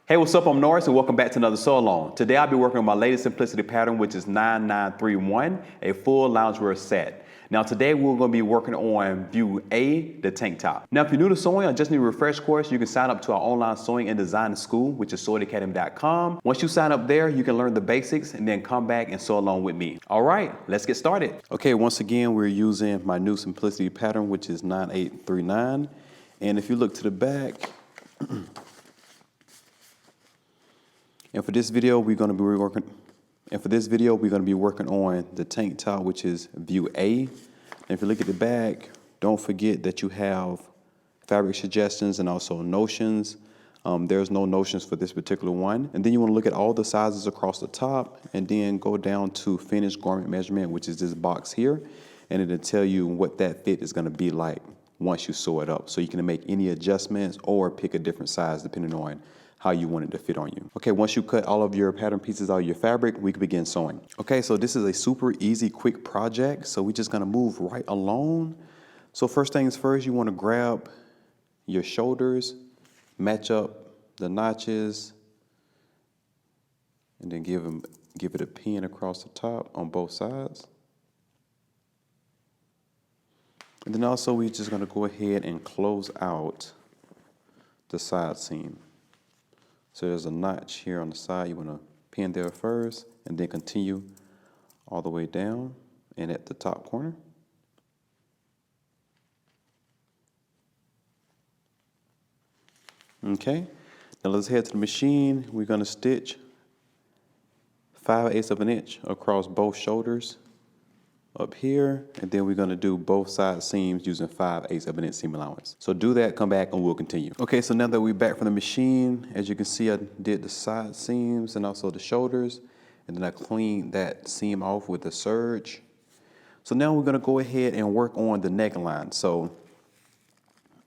Hey, what's up? I'm Norris and welcome back to another sew along. Today I'll be working on my latest Simplicity pattern, which is 9931, a full loungewear set. Now today we're going to be working on View A, the tank top. Now if you're new to sewing or just need a refresh course, you can sign up to our online sewing and design school, which is sewingacademy.com. Once you sign up there, you can learn the basics and then come back and sew along with me. All right, let's get started. Okay, once again, we're using my new Simplicity pattern, which is 9839. And if you look to the back, And for this video, we're going to be working on the tank top, which is View A. And if you look at the back, don't forget that you have fabric suggestions and also notions. There's no notions for this particular one. And then you want to look at all the sizes across the top and then go down to finished garment measurement, which is this box here. And it'll tell you what that fit is going to be like once you sew it up. So you can make any adjustments or pick a different size depending on how you want it to fit on you. Okay, once you cut all of your pattern pieces out of your fabric, we can begin sewing. Okay, so this is a super easy, quick project. So we're just gonna move right along. So first things first, you wanna grab your shoulders, match up the notches, and then give it a pin across the top on both sides. And then also we're just gonna go ahead and close out the side seam. So there's a notch here on the side. You want to pin there first and then continue all the way down and at the top corner. Okay, now let's head to the machine. We're going to stitch 5/8 of an inch across both shoulders up here, and then we're going to do both side seams using 5/8 of an inch seam allowance. So do that, come back, and we'll continue. Okay, so now that we're back from the machine, as you can see, I did the side seams and also the shoulders, and then I cleaned that seam off with the serge. So now we're going to go ahead and work on the neckline. So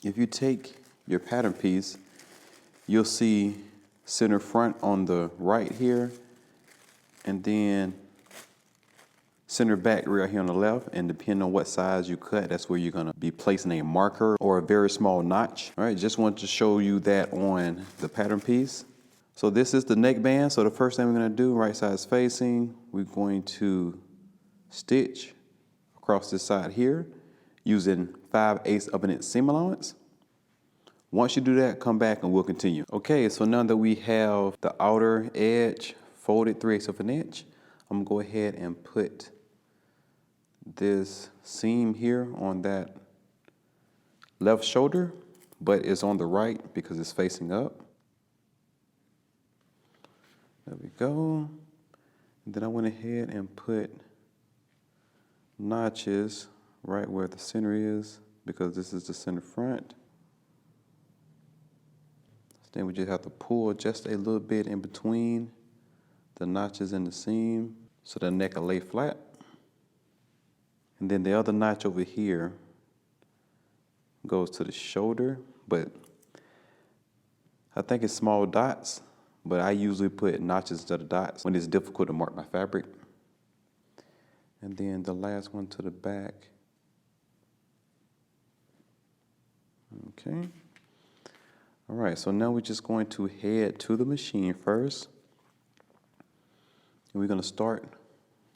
if you take your pattern piece, you'll see center front on the right here, and then center back right here on the left, and depending on what size you cut, that's where you're gonna be placing a marker or a very small notch. All right, just wanted to show you that on the pattern piece. So this is the neckband. So the first thing we're gonna do, right side's facing, we're going to stitch across this side here using 5/8 of an inch seam allowance. Once you do that, come back and we'll continue. Okay, so now that we have the outer edge folded 3/8 of an inch, I'm gonna go ahead and put this seam here on that left shoulder, but it's on the right because it's facing up. There we go. And then I went ahead and put notches right where the center is because this is the center front. Then we just have to pull just a little bit in between the notches in the seam so the neck will lay flat. And then the other notch over here goes to the shoulder, but I think it's small dots, but I usually put notches instead of dots when it's difficult to mark my fabric. And then the last one to the back. Okay. All right, so now we're just going to head to the machine first. And we're gonna start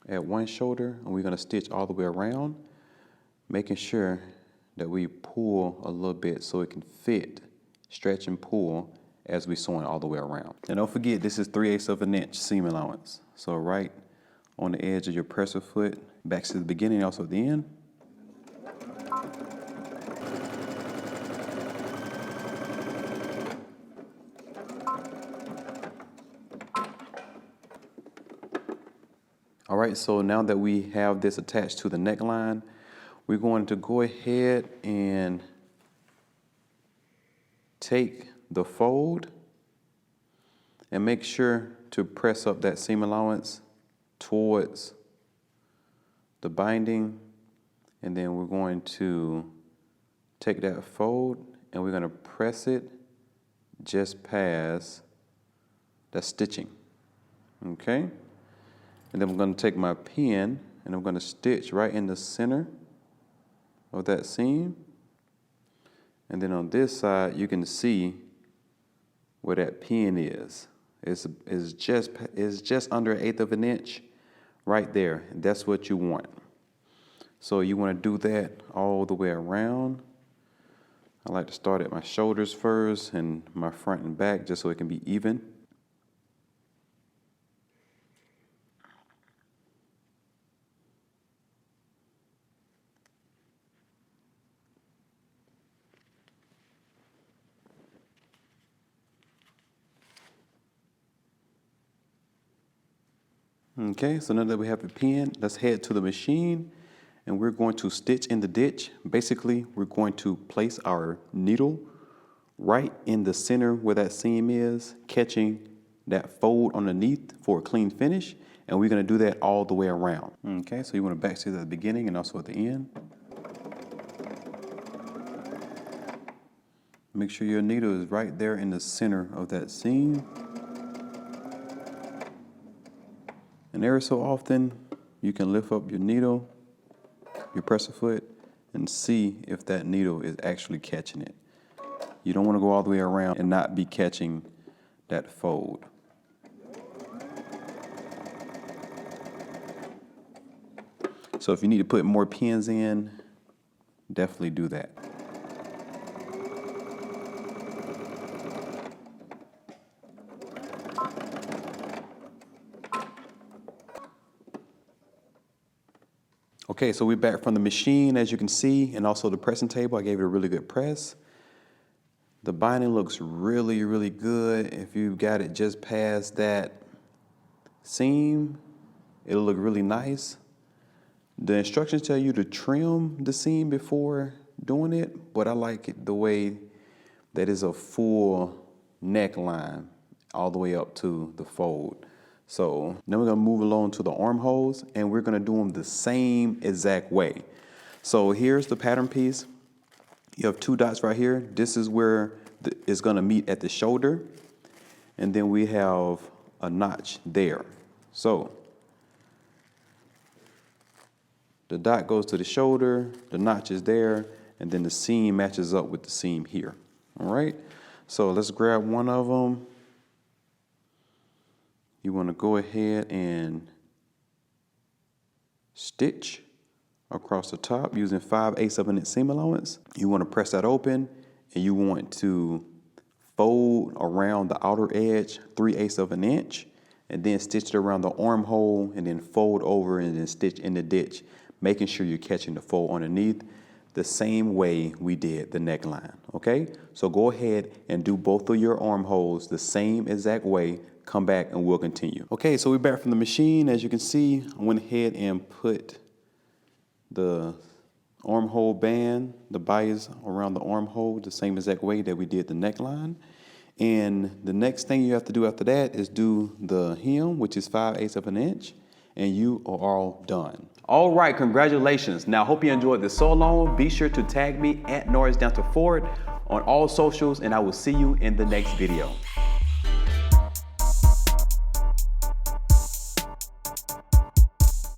at one shoulder, and we're gonna stitch all the way around, making sure that we pull a little bit so it can fit, stretch and pull as we sewing all the way around. And don't forget, this is 3/8 of an inch seam allowance. So right on the edge of your presser foot, back to the beginning, also the end. All right, so now that we have this attached to the neckline, we're going to go ahead and take the fold and make sure to press up that seam allowance towards the binding. And then we're going to take that fold and we're going to press it just past that stitching. Okay? And then I'm going to take my pin and I'm going to stitch right in the center of that seam. And then on this side, you can see where that pin is. It's just under 1/8 of an inch right there. That's what you want. So you want to do that all the way around. I like to start at my shoulders first and my front and back just so it can be even. Okay, so now that we have the pin, let's head to the machine and we're going to stitch in the ditch. Basically, we're going to place our needle right in the center where that seam is, catching that fold underneath for a clean finish. And we're going to do that all the way around. Okay, so you want to backstitch at the beginning and also at the end. Make sure your needle is right there in the center of that seam. And every so often, you can lift up your needle, your presser foot, and see if that needle is actually catching it. You don't want to go all the way around and not be catching that fold. So if you need to put more pins in, definitely do that. Okay, so we're back from the machine, as you can see, and also the pressing table. I gave it a really good press. The binding looks really, really good. If you got it just past that seam, it'll look really nice. The instructions tell you to trim the seam before doing it, but I like it the way that is a full neckline all the way up to the fold. So then we're gonna move along to the armholes and we're gonna do them the same exact way. So here's the pattern piece. You have 2 dots right here. This is where it's gonna meet at the shoulder. And then we have a notch there. So the dot goes to the shoulder, the notch is there, and then the seam matches up with the seam here. All right, so let's grab one of them. You want to go ahead and stitch across the top using 5/8 of an inch seam allowance. You want to press that open and you want to fold around the outer edge 3/8 of an inch and then stitch it around the armhole and then fold over and then stitch in the ditch, making sure you're catching the fold underneath the same way we did the neckline, okay? So go ahead and do both of your armholes the same exact way. Come back and we'll continue. Okay, so we're back from the machine. As you can see, I went ahead and put the armhole band, the bias around the armhole the same exact way that we did the neckline. And the next thing you have to do after that is do the hem, which is 5/8 of an inch, and you are all done. All right, congratulations. Now, I hope you enjoyed this so long. Be sure to tag me at Norris on all socials, and I will see you in the next video.